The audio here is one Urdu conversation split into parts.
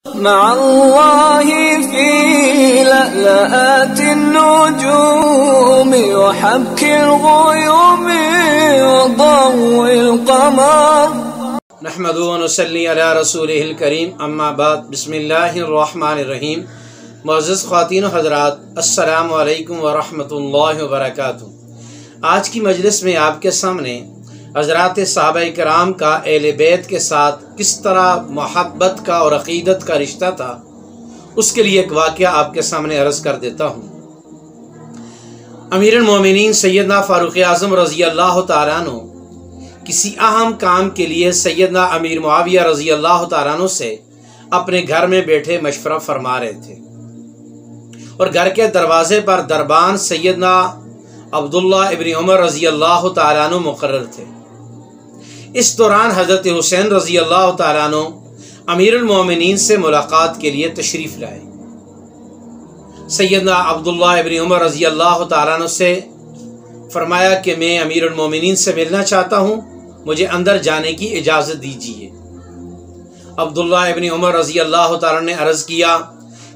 مع الله في لألآت النجوم وحبك الغيوم وضوء القمر نحمده ونصلي على رسوله الكريم اما بعد بسم اللہ الرحمن الرحیم۔ معزز خواتین و حضرات، السلام علیکم ورحمۃ اللہ وبرکاتہ۔ آج کی مجلس میں آپ کے سامنے حضرات صحابہ کرام کا اہل بیت کے ساتھ کس طرح محبت کا اور عقیدت کا رشتہ تھا، اس کے لیے ایک واقعہ آپ کے سامنے عرض کر دیتا ہوں۔ امیر المومنین سیدنا فاروق اعظم رضی اللہ تعالیٰ عنہ کسی اہم کام کے لیے سیدنا امیر معاویہ رضی اللہ تعالیٰ عنہ سے اپنے گھر میں بیٹھے مشورہ فرما رہے تھے، اور گھر کے دروازے پر دربان سیدنا عبداللہ ابن عمر رضی اللہ تعالیٰ عنہ مقرر تھے۔ اس دوران حضرت حسین رضی اللہ تعالیٰ عنہ امیر المومنین سے ملاقات کے لیے تشریف لائے۔ سیدنا عبداللہ ابن عمر رضی اللہ تعالیٰ عنہ سے فرمایا کہ میں امیر المومنین سے ملنا چاہتا ہوں، مجھے اندر جانے کی اجازت دیجیے۔ عبداللہ ابن عمر رضی اللہ تعالیٰ نے عرض کیا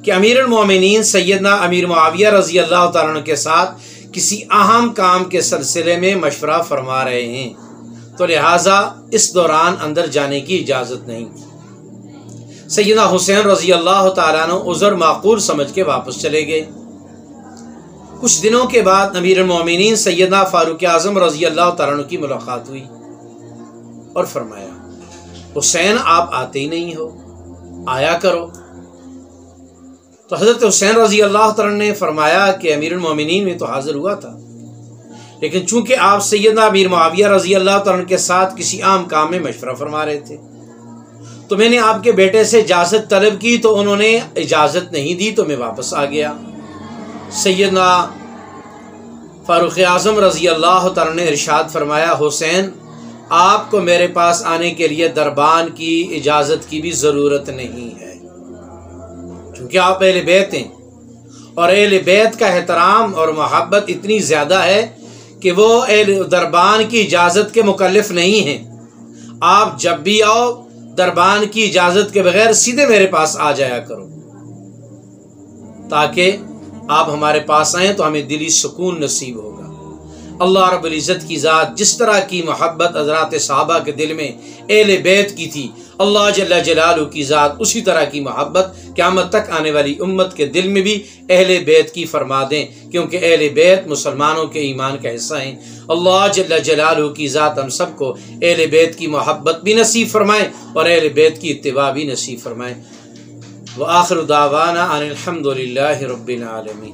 کہ امیر المومنین سیدنا امیر معاویہ رضی اللہ تعالیٰ عنہ کے ساتھ کسی اہم کام کے سلسلے میں مشورہ فرما رہے ہیں، تو لہٰذا اس دوران اندر جانے کی اجازت نہیں۔ سیدنا حسین رضی اللہ تعالیٰ عنہ عذر معقول سمجھ کے واپس چلے گئے۔ کچھ دنوں کے بعد امیر المومنین سیدنا فاروق اعظم رضی اللہ تعالیٰ عنہ کی ملاقات ہوئی اور فرمایا، حسین آپ آتے ہی نہیں ہو، آیا کرو۔ تو حضرت حسین رضی اللہ تعالیٰ نے فرمایا کہ امیر المومنین میں تو حاضر ہوا تھا، لیکن چونکہ آپ سیدنا امیر معاویہ رضی اللہ تعالیٰ کے ساتھ کسی عام کام میں مشورہ فرما رہے تھے، تو میں نے آپ کے بیٹے سے اجازت طلب کی تو انہوں نے اجازت نہیں دی، تو میں واپس آ گیا۔ سیدنا فاروق اعظم رضی اللہ تعالیٰ نے ارشاد فرمایا، حسین آپ کو میرے پاس آنے کے لیے دربان کی اجازت کی بھی ضرورت نہیں ہے، کیونکہ آپ اہل بیت ہیں، اور اہل بیت کا احترام اور محبت اتنی زیادہ ہے کہ وہ اہل دربان کی اجازت کے مکلف نہیں ہیں۔ آپ جب بھی آؤ دربان کی اجازت کے بغیر سیدھے میرے پاس آ جایا کرو، تاکہ آپ ہمارے پاس آئیں تو ہمیں دلی سکون نصیب ہوگا۔ اللہ رب العزت کی ذات جس طرح کی محبت حضرات صحابہ کے دل میں اہل بیت کی تھی، اللہ جل جلالہ کی ذات اسی طرح کی محبت قیامت تک آنے والی امت کے دل میں بھی اہل بیت کی فرما دیں، کیونکہ اہل بیت مسلمانوں کے ایمان کا حصہ ہیں۔ اللہ جل جلالہ کی ذات ہم سب کو اہل بیت کی محبت بھی نصیب فرمائیں اور اہل بیت کی اتباع بھی نصیب فرمائیں۔ وآخر دعوانا ان الحمد للہ رب العالمین۔